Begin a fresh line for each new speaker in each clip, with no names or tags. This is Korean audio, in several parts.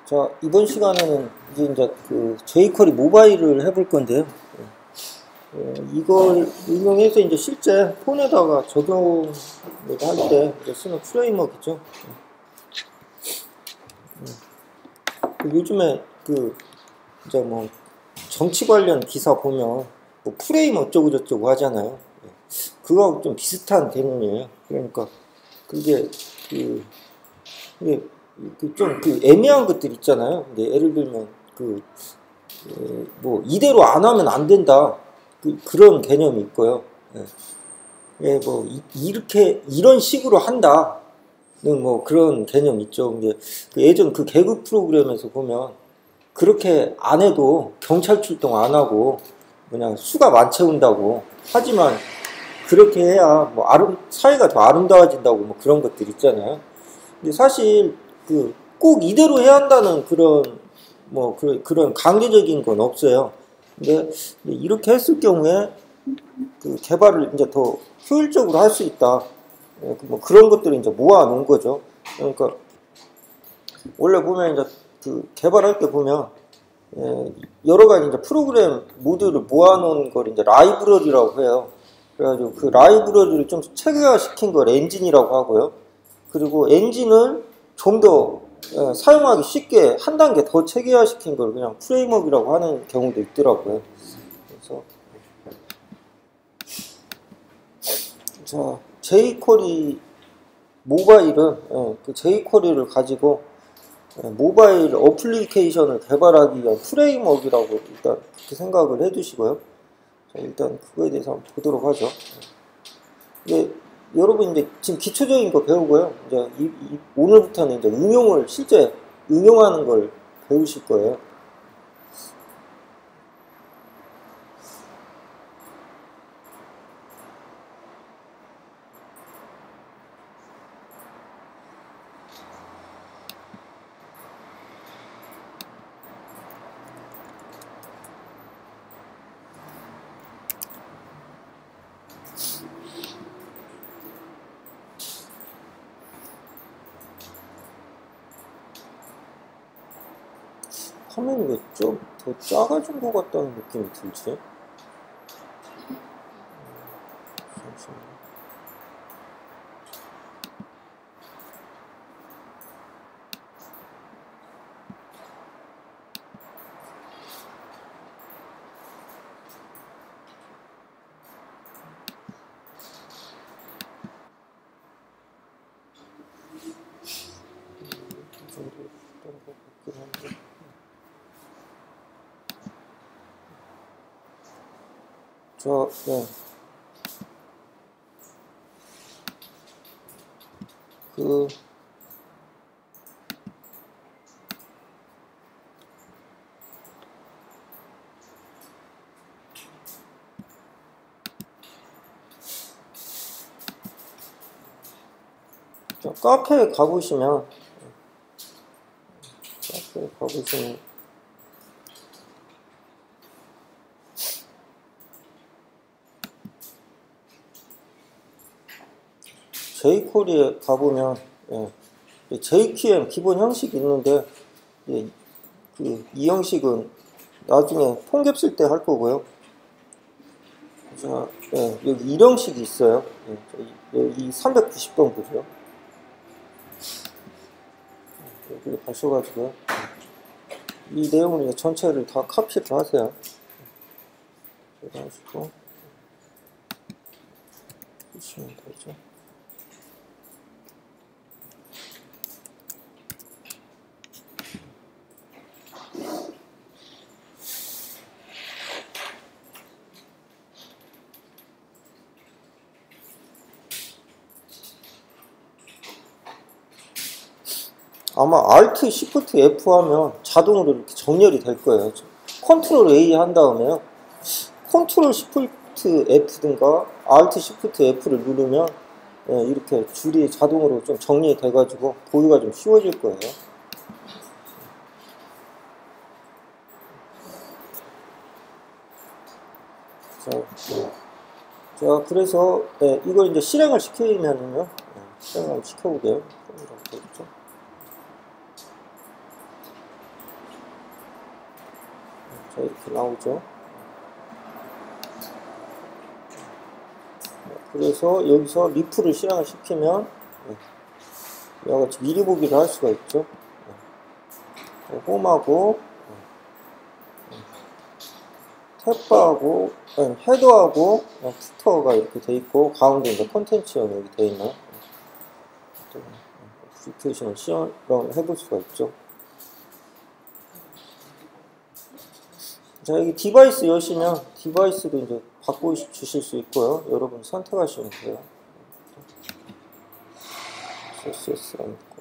자, 이번 시간에는 이제 그 jQuery 모바일을 해볼 건데요. 이걸 응용해서 이제 실제 폰에다가 적용을 할 때 쓰는 프레임워크죠. 요즘에 그 이제 뭐 정치 관련 기사 보면 뭐 프레임 어쩌고 저쩌고 하잖아요. 그거하고 좀 비슷한 개념이에요. 그러니까 그게 좀 애매한 것들 있잖아요. 예를 들면 뭐 이대로 안 하면 안 된다. 그런 개념이 있고요. 뭐 이렇게 이런 식으로 한다. 뭐 그런 개념이 있죠. 근데 예전 그 개그 프로그램에서 보면 그렇게 안 해도 경찰 출동 안 하고 그냥 수갑 안 채운다고. 하지만 그렇게 해야 뭐 사회가 더 아름다워진다고 뭐 그런 것들 있잖아요. 근데 사실 꼭 이대로 해야 한다는 그런 강제적인 건 없어요. 근데 이렇게 했을 경우에 개발을 이제 더 효율적으로 할 수 있다. 뭐 그런 것들을 이제 모아 놓은 거죠. 그러니까 원래 보면 이제 개발할 때 보면 여러 가지 이제 프로그램 모듈을 모아 놓은 걸 이제 라이브러리라고 해요. 그래가지고 그 라이브러리를 좀 체계화시킨 걸 엔진이라고 하고요. 그리고 엔진을 좀 더 사용하기 쉽게 한 단계 더 체계화시킨 걸 그냥 프레임워크라고 하는 경우도 있더라고요. 그래서 자, jQuery 모바일은 그 jQuery를 가지고 모바일 어플리케이션을 개발하기 위한 프레임워크라고 일단 그렇게 생각을 해두시고요. 자, 일단 그거에 대해서 한번 보도록 하죠. 여러분 이제 지금 기초적인 거 배우고요. 이제 오늘부터는 이제 실제 응용하는 걸 배우실 거예요. 화면이 왜 좀 더 작아진 것 같다는 느낌이 들지? 네. 카페에 가보시면 jQuery에 가보면 JQM 기본 형식이 있는데 이 형식은 나중에 폰갭 쓸 때 할 거고요. 자, 여기 이 형식이 있어요. 이 390번 보죠. 여기 가셔가지고 이 내용을 전체를 다 카피를 하세요. 그래가지고 보시면 되죠. 아마 Alt Shift F 하면 자동으로 이렇게 정렬이 될 거예요. Ctrl A 한 다음에요. Ctrl Shift F든가 Alt Shift F를 누르면 예, 이렇게 줄이 자동으로 좀 정리돼 가지고 보기가 좀 쉬워질 거예요. 자, 그래서 이걸 이제 실행을 시키면은요, 실행을 시켜보게요. 자, 이렇게 나오죠. 그래서 여기서 리프를 실행을 시키면 이와 같이 미리 보기를 할 수가 있죠. 홈하고 탭바하고 헤더하고 푸터가 이렇게 돼 있고 가운데 이제 콘텐츠가 여기 돼 있나요? 어플리케이션을 실행을 해볼 수가 있죠. 자, 여기 디바이스 여시면 디바이스도 이제 바꿔주실 수 있고요. 여러분 선택하시면 돼요. CSS랑 있고.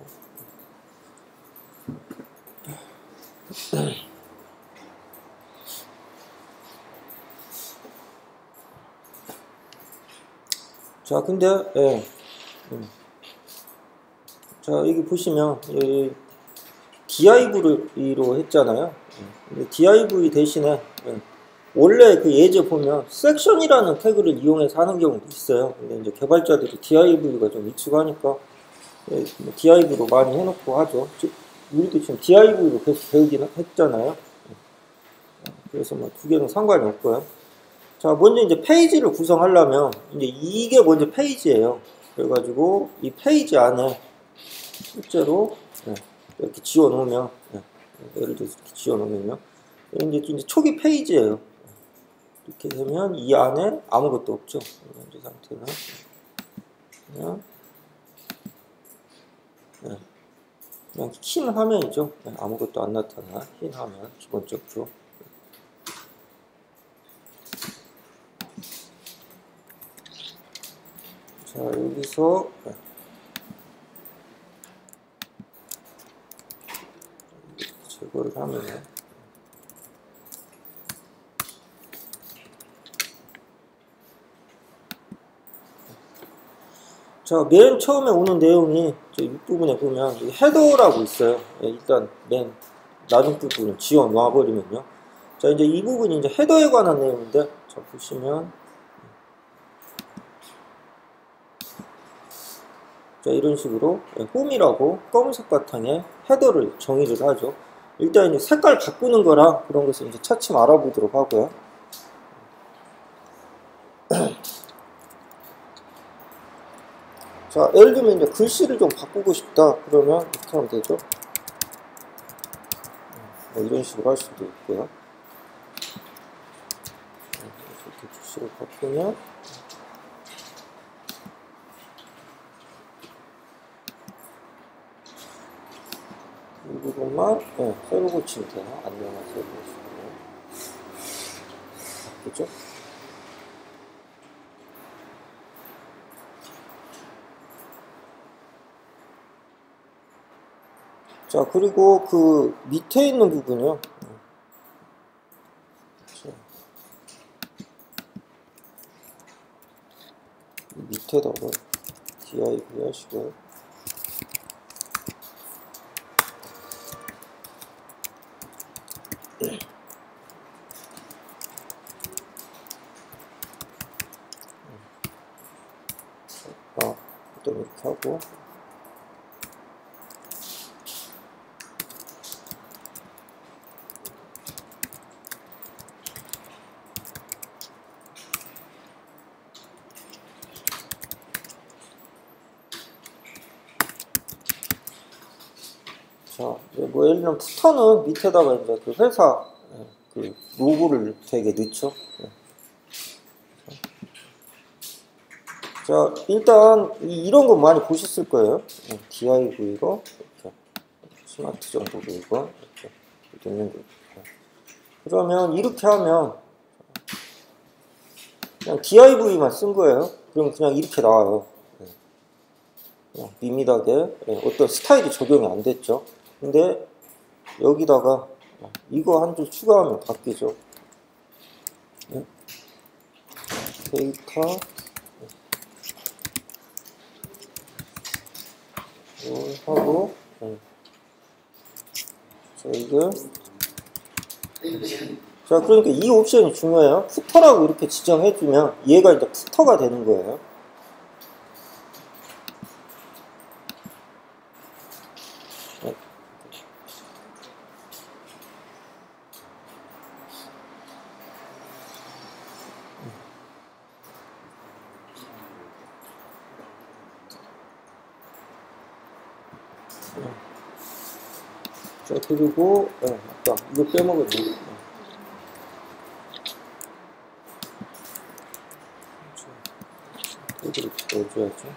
자, 근데, 자, 여기 보시면, div로 했잖아요. div 대신에, 원래 그 예제 보면, 섹션이라는 태그를 이용해서 하는 경우도 있어요. 근데 이제 개발자들이 div가 좀 익숙하니까, div로 많이 해놓고 하죠. 우리도 지금 div로 계속 배우긴 했잖아요. 그래서 뭐 두 개는 상관이 없고요. 자, 먼저 이제 페이지를 구성하려면, 이제 이게 먼저 페이지예요. 그래가지고, 이 페이지 안에, 실제로, 이렇게 지워 놓으면, 예를 들어서 이렇게 지워 놓으면요. 이제 초기 페이지예요. 이렇게 되면 이 안에 아무것도 없죠. 현재 상태는. 그냥 흰 화면이죠. 아무것도 안 나타나. 흰 화면, 기본적으로. 자, 여기서 제거를 하면요. 자, 맨 처음에 오는 내용이 저 윗부분에 보면 헤더라고 있어요. 일단 맨 나중 부분을 지워 놔버리면요. 자, 이제 이 부분이 이제 헤더에 관한 내용인데, 자, 보시면 자, 이런 식으로 홈이라고 검은색 바탕에 헤더를 정의를 하죠. 일단 이제 색깔 바꾸는 거랑 그런 것을 이제 차츰 알아보도록 하고요. 자, 예를 들면 이제 글씨를 좀 바꾸고 싶다 그러면 이렇게 하면 되죠. 이런 식으로 할 수도 있고요. 이렇게 글씨를 바꾸면 이 부분만 새로 고치면 돼요. 안녕하세요. 그죠? 자, 그리고 그 밑에 있는 부분이요. 밑에다가 div 하시고요. 일단 이렇게 하고 자, 뭐 예를 들면 푸터는 밑에다가 이제 그 회사 그 로고를 되게 넣죠. 자, 일단 이런 거 많이 보셨을 거예요. div로 이렇게 스마트 정보 이거 이렇게 넣는 거. 그러면 이렇게 하면 그냥 div만 쓴 거예요. 그럼 그냥 이렇게 나와요. 그냥 밋밋하게 어떤 스타일이 적용이 안 됐죠. 근데 여기다가 이거 한 줄 추가하면 바뀌죠. 데이터 하고, 자, 이게. 자, 그러니까 이 옵션이 중요해요. 푸터라고 이렇게 지정해주면 얘가 이제 푸터가 되는 거예요. 자, 그리고, 아까 이거 빼먹었네. 이렇게 넣어줘야죠.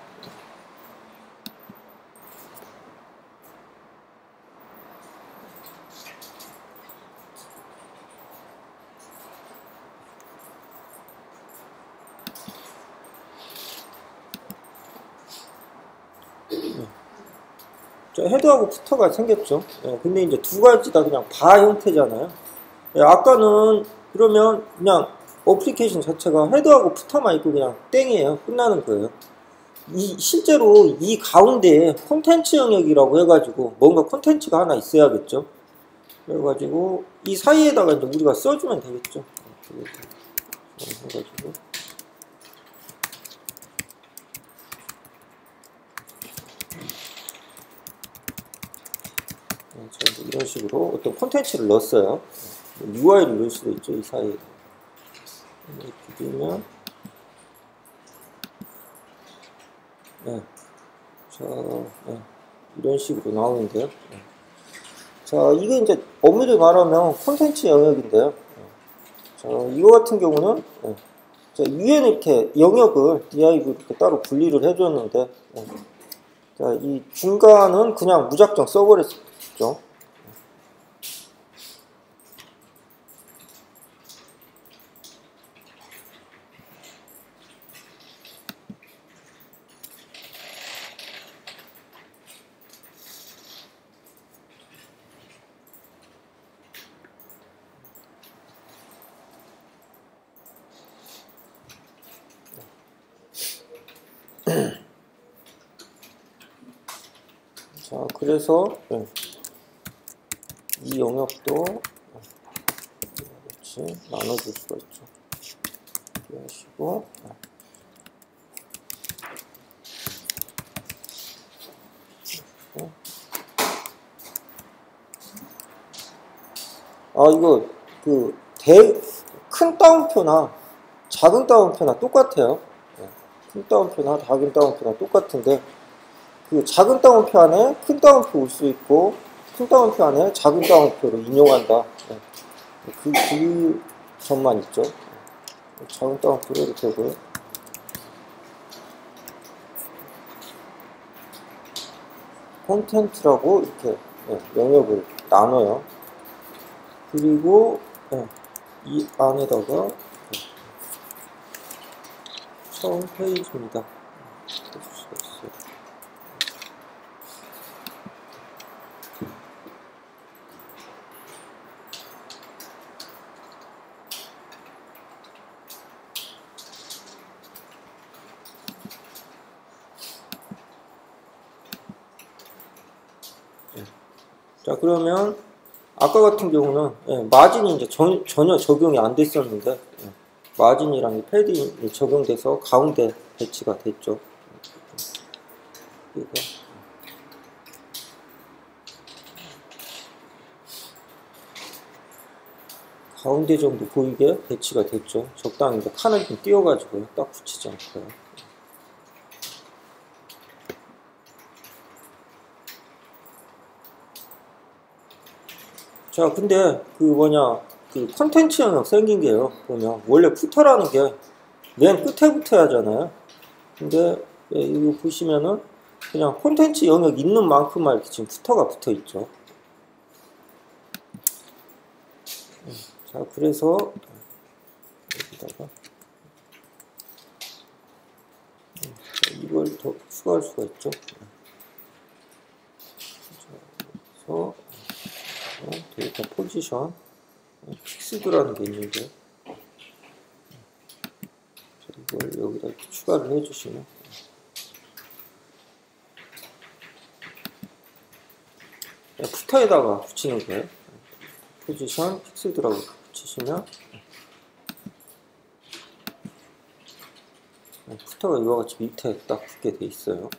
자, 헤드하고 푸터가 생겼죠. 근데 이제 두 가지 다 그냥 바 형태잖아요. 아까는 그러면 그냥 어플리케이션 자체가 헤드하고 푸터만 있고 그냥 땡이에요. 끝나는 거예요. 실제로 이 가운데에 콘텐츠 영역이라고 해가지고 뭔가 콘텐츠가 하나 있어야겠죠. 그래가지고 이 사이에다가 이제 우리가 써주면 되겠죠. 해가지고 자, 이런 식으로 어떤 콘텐츠를 넣었어요. UI를 넣을 수도 있죠. 이 사이에 이렇게 되면 자, 이런 식으로 나오는데요. 자, 이게 이제 엄밀히 말하면 콘텐츠 영역인데요. 자, 이거 같은 경우는 자, 위에는 이렇게 영역을 div 이렇게 따로 분리를 해줬는데 자, 이 중간은 그냥 무작정 써버렸죠. 자, 그래서 이 영역도 같이 나눠줄 수가 있죠. 이렇게 하시고 이거 큰 따옴표나 작은 따옴표나 똑같아요. 큰 따옴표나 작은 따옴표나 똑같은데 그 작은 따옴표 안에 큰 따옴표 올 수 있고 큰 따옴표 안에 작은 따옴표로 인용한다. 그 점만 있죠. 작은 따옴표로 이렇게 하고요. 콘텐츠라고 이렇게 영역을 나눠요. 그리고 이 안에다가 처음 페이지입니다. 해줄 수가 있어요. 자, 그러면 아까 같은 경우는 마진이 이제 전혀 적용이 안 됐었는데 마진이랑 패딩이 적용돼서 가운데 배치가 됐죠. 그리고 가운데 정도 보이게 배치가 됐죠. 적당히 이제 칸을 좀 띄워가지고요. 딱 붙이지 않고요. 자, 근데 그 컨텐츠 영역 생긴 게요. 보면 원래 푸터라는 게 맨 끝에 붙어야 하잖아요. 근데 이거 보시면은 그냥 콘텐츠 영역 있는 만큼만 이렇게 지금 푸터가 붙어 있죠. 자, 그래서 여기다가 이걸 더 추가할 수가 있죠. 그래서 데이터 포지션 픽스드라는 게 있는데 이걸 여기다 이렇게 추가를 해주시면 푸터에다가 붙이는 거예요. 포지션 픽스드라고 붙이시면 푸터가 이와 같이 밑에 딱 붙게 돼 있어요.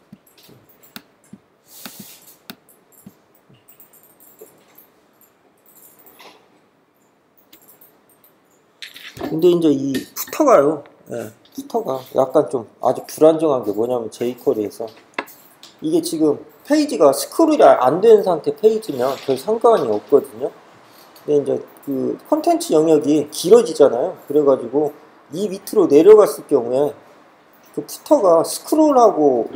근데 이제 이 푸터가요, 푸터가 약간 좀 아주 불안정한 게 뭐냐면 제이쿼리에서 이게 지금 페이지가 스크롤이 안 된 상태 페이지면 별 상관이 없거든요. 근데 이제 그 콘텐츠 영역이 길어지잖아요. 그래가지고 이 밑으로 내려갔을 경우에 그 푸터가 스크롤하고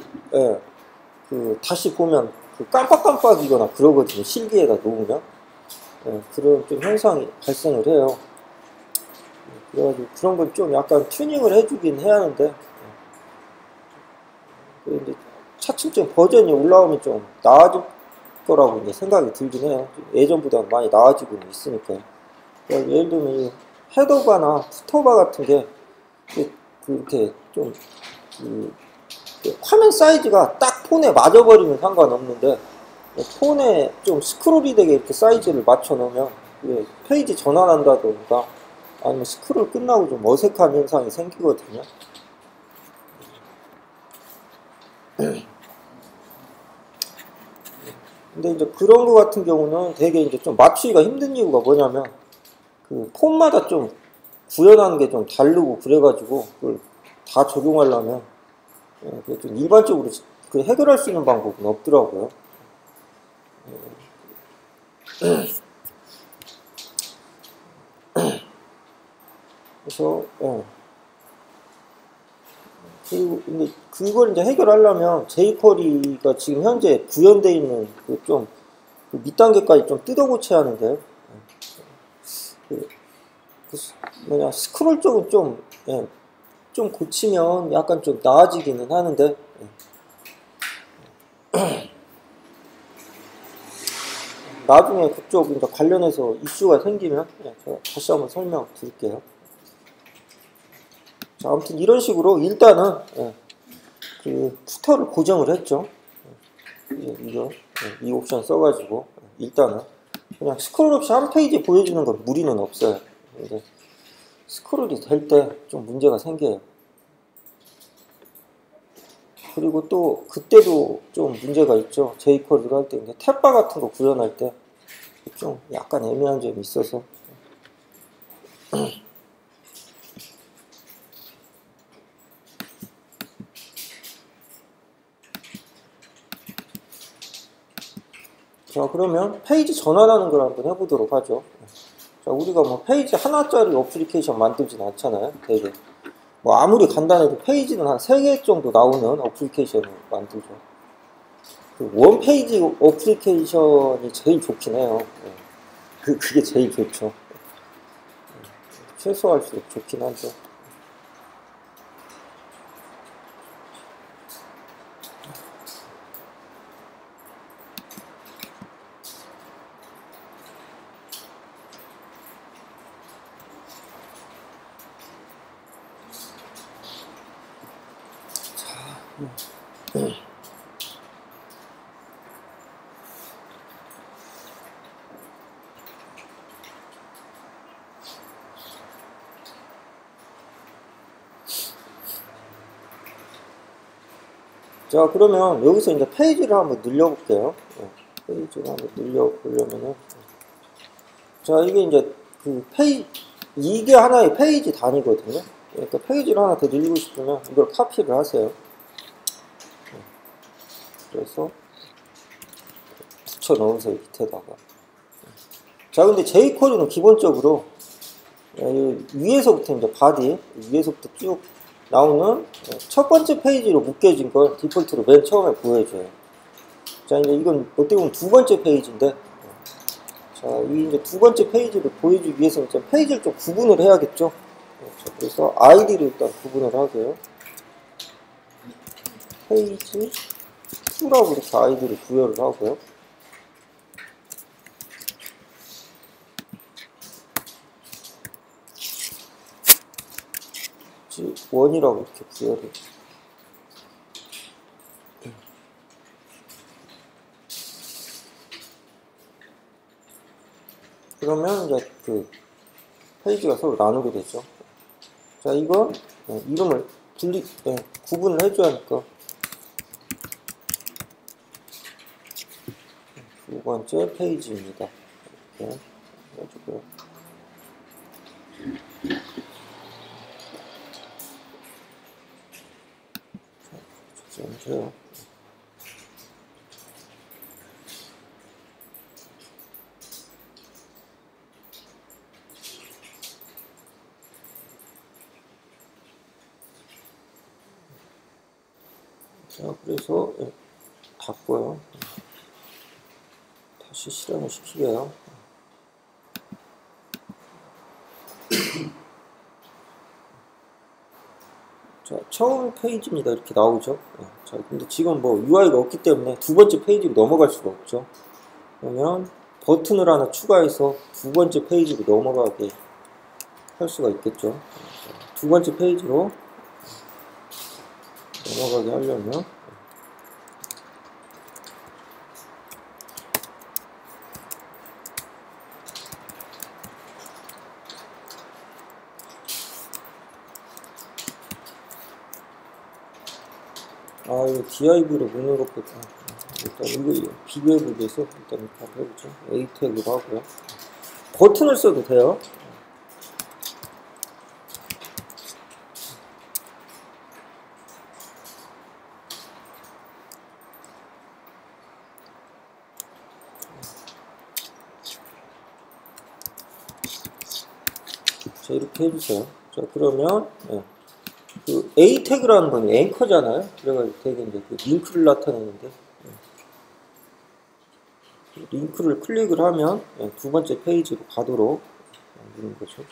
그 다시 보면 그 깜빡깜빡이거나 그러거든요. 실기에다 놓으면 그런 좀 현상이 발생을 해요. 그래가지고 그런 건 좀 약간 튜닝을 해주긴 해야 하는데 이제 차츰 버전이 올라오면 좀 나아질 거라고 이제 생각이 들긴 해요. 예전보다 많이 나아지고 있으니까요. 그러니까 예를 들면 이 헤더바나 푸터바 같은 게 그렇게 좀 그 화면 사이즈가 딱 폰에 맞아버리면 상관없는데 폰에 좀 스크롤이 되게 이렇게 사이즈를 맞춰 놓으면 페이지 전환한다던가 아니면 스크롤 끝나고 좀 어색한 현상이 생기거든요. 근데 이제 그런 거 같은 경우는 되게 이제 좀 맞추기가 힘든 이유가 뭐냐면 그 폰마다 좀 구현하는 게 좀 다르고 그래가지고 그걸 다 적용하려면 좀 일반적으로 그 해결할 수 있는 방법은 없더라고요. 그래서 그리고 근데 그걸 이제 해결하려면 jQuery가 지금 현재 구현되어 있는 그 밑단계까지 좀 뜯어 고쳐야 하는데 뭐냐 스크롤 쪽은 좀 고치면 약간 좀 나아지기는 하는데 나중에 그쪽 이제 관련해서 이슈가 생기면 제가 다시 한번 설명 드릴게요. 자, 아무튼 이런 식으로 일단은 그 푸터를 고정을 했죠. 이거 이 옵션 써가지고 일단은 그냥 스크롤 없이 한 페이지 보여주는 건 무리는 없어요. 근데 스크롤이 될 때 좀 문제가 생겨요. 그리고 또 그때도 좀 문제가 있죠. jQuery를 할 때 탭바 같은 거 구현할 때 좀 약간 애매한 점이 있어서 자, 그러면 페이지 전환하는 걸 한번 해보도록 하죠. 자, 우리가 뭐 페이지 하나짜리 어플리케이션 만들진 않잖아요. 되게 뭐 아무리 간단해도 페이지는 한 3개 정도 나오는 어플리케이션을 만들죠. 그 원페이지 어플리케이션이 제일 좋긴 해요. 그게 제일 좋죠. 최소할수록 좋긴 하죠. 자, 그러면 여기서 이제 페이지를 한번 늘려볼게요. 페이지를 한번 늘려보려면은. 자, 이게 이제 이게 하나의 페이지 단위거든요. 그러니까 페이지를 하나 더 늘리고 싶으면 이걸 카피를 하세요. 그래서 붙여 넣으세요, 밑에다가. 자, 근데 jQuery는 기본적으로 위에서부터 이제 바디, 위에서부터 쭉 나오는 첫 번째 페이지로 묶여진 걸 디폴트로 맨 처음에 보여줘요. 자, 이제 이건 어떻게 보면 두 번째 페이지인데, 자, 이 이제 두 번째 페이지를 보여주기 위해서 이제 페이지를 좀 구분을 해야겠죠. 자, 그래서 아이디를 일단 구분을 하고요. 페이지 2라고 이렇게 아이디를 부여를 하고요. 원이라고 이렇게 부여를. 그러면 이제 그 페이지가 서로 나누게 되죠. 자, 이건 이름을 구분을 해줘야 하니까 두 번째 페이지입니다. 이렇게 해주고요. 잠시만요. 자, 그래서 닫고요. 다시 실행을 시키게요. 자, 처음 페이지입니다. 이렇게 나오죠. 자, 근데 지금 뭐 UI가 없기 때문에 두 번째 페이지로 넘어갈 수가 없죠. 그러면 버튼을 하나 추가해서 두 번째 페이지로 넘어가게 할 수가 있겠죠. 두 번째 페이지로 넘어가게 하려면 이거 div로 묶는 것보다 일단 이거 비교해보기 위해서 일단 바로 해보죠. A 태그로 하고요. 버튼을 써도 돼요. 자, 이렇게 해주세요. 자, 그러면 그 A 태그라는 건 앵커잖아요. 그래가지고 되게 이제 그 링크를 나타내는데 링크를 클릭을 하면 두 번째 페이지로 가도록 만드는 거죠.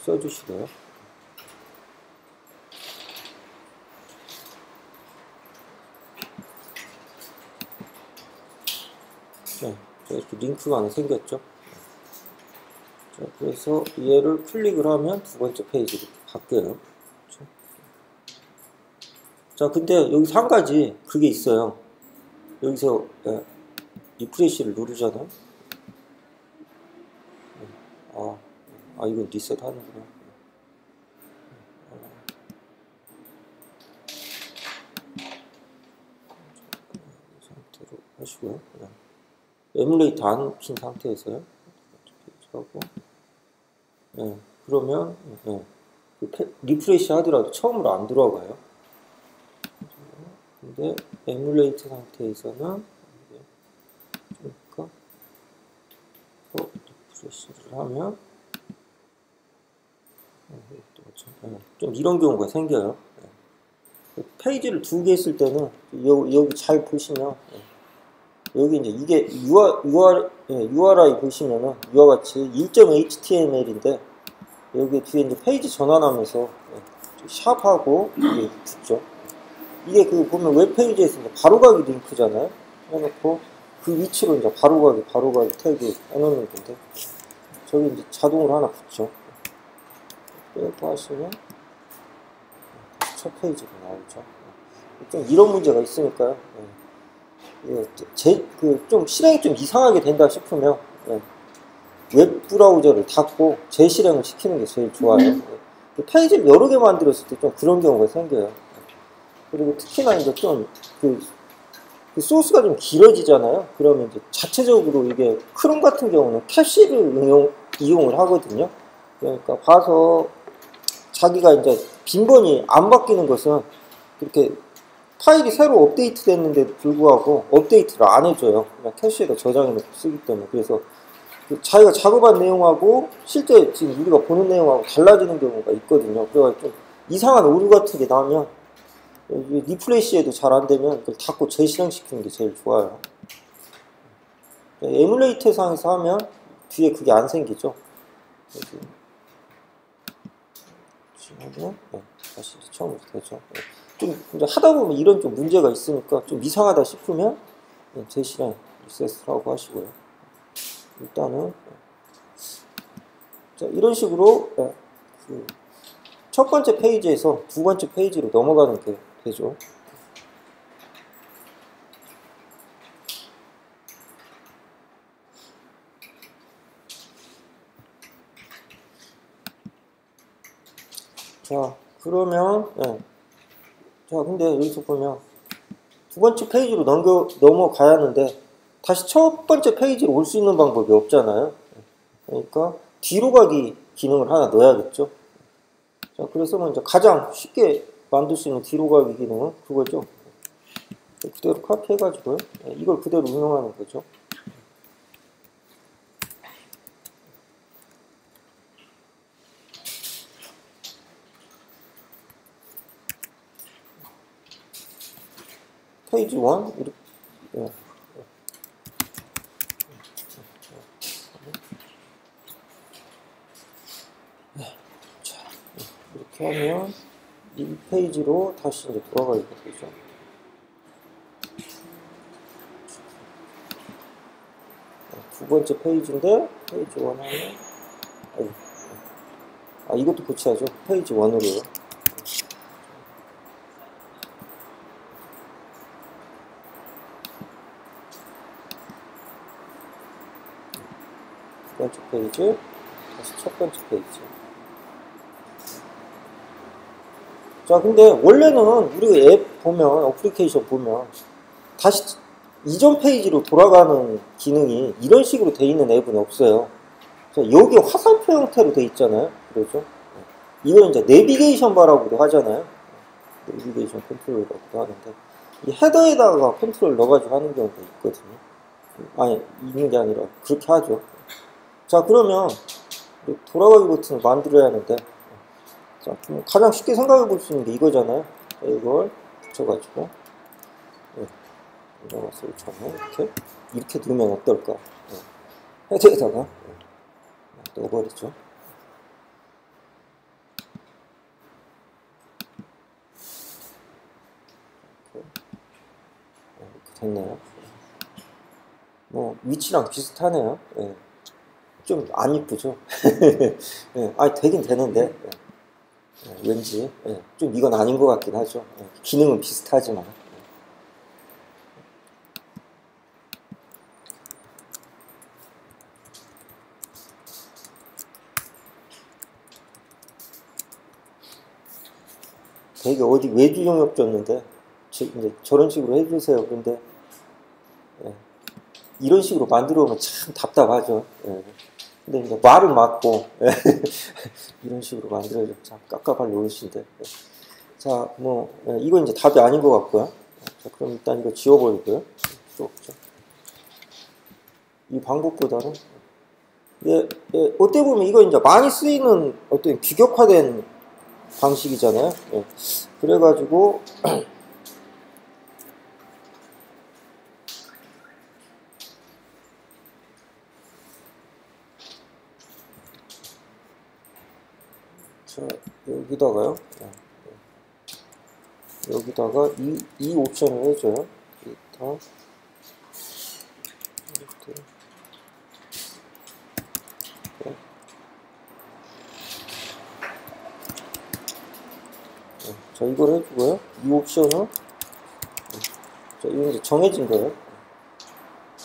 써주시고요. 자, 이렇게 링크가 하나 생겼죠. 자, 그래서 얘를 클릭을 하면 두 번째 페이지로 바뀌어요. 그렇죠? 자, 근데 여기서 한 가지 그게 있어요. 여기서 리프레시를 누르잖아요. 이건 리셋 하는구나. 이 상태로 하시고요. 에뮬레이터 안 킨 상태에서요. 하고, 그러면 리프레시 하더라도 처음으로 안 들어가요. 근데 에뮬레이터 상태에서는 그러니까 리프레시를 하면 좀 이런 경우가 생겨요. 페이지를 두 개 있을 때는 여기 잘 보시면 여기 이제 이게 URI 보시면은 이와 같이 1.html인데 여기 뒤에 이제 페이지 전환하면서 샵하고 이게 붙죠. 이게 그 보면 웹페이지에서 이제 바로가기 링크잖아요. 해놓고 그 위치로 이제 바로가기 태그 해놓는 건데 저기 이제 자동으로 하나 붙죠. 빼고 하시면 첫 페이지로 나오죠. 좀 이런 문제가 있으니까요. 좀 실행이 좀 이상하게 된다 싶으면 웹 브라우저를 닫고 재실행을 시키는 게 제일 좋아요. 페이지를 여러 개 만들었을 때 좀 그런 경우가 생겨요. 그리고 특히나 이제 좀 그 소스가 좀 길어지잖아요. 그러면 이제 자체적으로 이게 크롬 같은 경우는 캐시를 이용을 하거든요. 그러니까 봐서 자기가 이제 빈번히 안 바뀌는 것은 그렇게 파일이 새로 업데이트 됐는데도 불구하고 업데이트를 안 해줘요. 그냥 캐시에다 저장해놓고 쓰기 때문에. 그래서 자기가 작업한 내용하고 실제 지금 우리가 보는 내용하고 달라지는 경우가 있거든요. 그래서 좀 이상한 오류 같은 게 나오면 리프레시에도 잘 안 되면 그걸 닫고 재실행시키는 게 제일 좋아요. 에뮬레이터 상에서 하면 뒤에 그게 안 생기죠. 다시 처음부터 되죠. 좀 이제 하다 보면 이런 좀 문제가 있으니까 좀 이상하다 싶으면 재실행 리셋을 하고 하시고요. 일단은 자, 이런 식으로 첫 번째 페이지에서 두 번째 페이지로 넘어가는 게 되죠. 자, 그러면, 예. 자, 근데 여기서 보면 두 번째 페이지로 넘어가야 하는데 다시 첫 번째 페이지로 올 수 있는 방법이 없잖아요. 그러니까 뒤로 가기 기능을 하나 넣어야겠죠. 자, 그래서 먼저 가장 쉽게 만들 수 있는 뒤로 가기 기능은 그거죠. 그대로 카피해가지고요. 이걸 그대로 운영하는 거죠. 페이지 1 이렇게. 예. 자, 이렇게 하면 이 페이지로 다시 이제 돌아가게 되죠. 두 번째 페이지인데 페이지 1 하면 이것도 고쳐야죠. 페이지 1으로요. 두 번째 페이지, 다시 첫 번째 페이지. 자, 근데 원래는 우리가 앱 보면, 어플리케이션 보면 다시 이전 페이지로 돌아가는 기능이 이런 식으로 돼 있는 앱은 없어요. 자, 여기 화살표 형태로 돼 있잖아요. 그렇죠? 이건 이제 내비게이션 바라고도 하잖아요. 내비게이션 컨트롤이라고도 하는데 이 헤더에다가 컨트롤 넣어가지고 하는 경우도 있거든요. 아니, 있는 게 아니라 그렇게 하죠. 자, 그러면 돌아가기 버튼을 만들어야 하는데, 자, 가장 쉽게 생각해 볼 수 있는 게 이거잖아요. 이걸 붙여가지고 들어갔어요. 처음에 이렇게 두면 어떨까? 헤드에다가 넣어버리죠. 이렇게 됐나요? 뭐 위치랑 비슷하네요. 예. 좀 안 이쁘죠? 예. 아니 되긴 되는데 왠지 좀 이건 아닌 것 같긴 하죠. 기능은 비슷하지만. 되게 어디 외주 용역 줬는데 이제 저런 식으로 해주세요. 그런데 이런 식으로 만들어 오면 참 답답하죠. 근데 이제 말은 맞고 이런 식으로 만들어서 참 깝깝할 노릇인데. 자, 뭐 이건 이제 답이 아닌 것 같고요. 자, 그럼 일단 이거 지워버리고요. 필요 없죠. 이 방법보다는 어떻게 보면 이거 이제 많이 쓰이는 어떤 규격화된 방식이잖아요. 그래가지고 자, 여기다가요. 여기다가 이 옵션을 해줘요. 데이터 자, 이걸 해주고요. 이 옵션은 자, 이건 이제 정해진 거예요.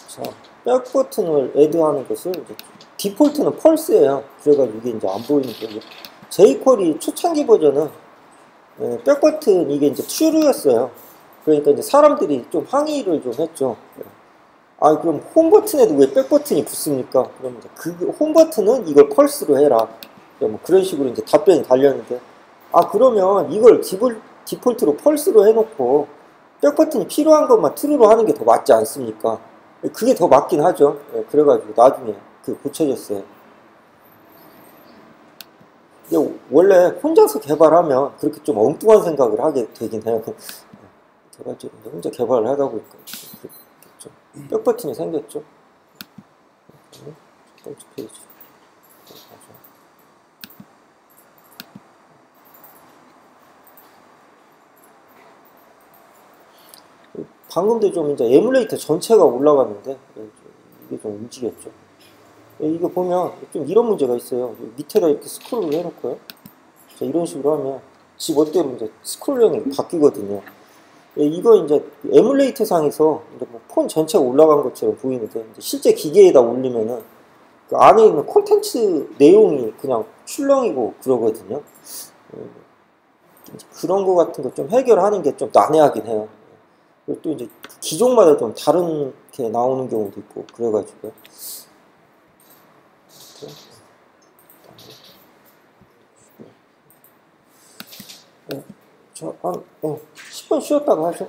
자, 백 버튼을 애드하는 것을 이제 디폴트는 펄스예요. 그래가지고 이게 이제 안 보이는 거예요. jQuery 초창기 버전은 백 버튼 이게 이제 true였어요. 그러니까 이제 사람들이 좀 항의를 좀 했죠. 아, 그럼 홈 버튼에도 왜 백 버튼이 붙습니까? 그럼 이제 그 홈 버튼은 이걸 펄스로 해라. 뭐 그런 식으로 이제 답변이 달렸는데, 아, 그러면 이걸 디폴트로 펄스로 해놓고 백 버튼이 필요한 것만 true로 하는 게 더 맞지 않습니까? 그게 더 맞긴 하죠. 그래가지고 나중에 고쳐졌어요. 근데 원래 혼자서 개발하면 그렇게 좀 엉뚱한 생각을 하게 되긴 해요. 개발자가 혼자 개발을 하다 보니까 그렇겠죠. 백 버튼이 생겼죠. 첫 번째 페이지. 방금도 좀 이제 에뮬레이터 전체가 올라갔는데 이게 좀 움직였죠. 이거 보면 좀 이런 문제가 있어요. 밑에다 이렇게 스크롤을 해놓고요. 이런 식으로 하면 지 멋대로 이제 스크롤형이 바뀌거든요. 예, 이거 이제 에뮬레이터 상에서 이제 뭐폰 전체가 올라간 것처럼 보이는데 이제 실제 기계에다 올리면은 그 안에 있는 콘텐츠 내용이 그냥 출렁이고 그러거든요. 그런 거 같은 거 좀 해결하는 게 좀 난해하긴 해요. 그리고 또 이제 기종마다 좀 다른 게 나오는 경우도 있고 그래가지고. 저 한 10분 쉬었다가 하죠.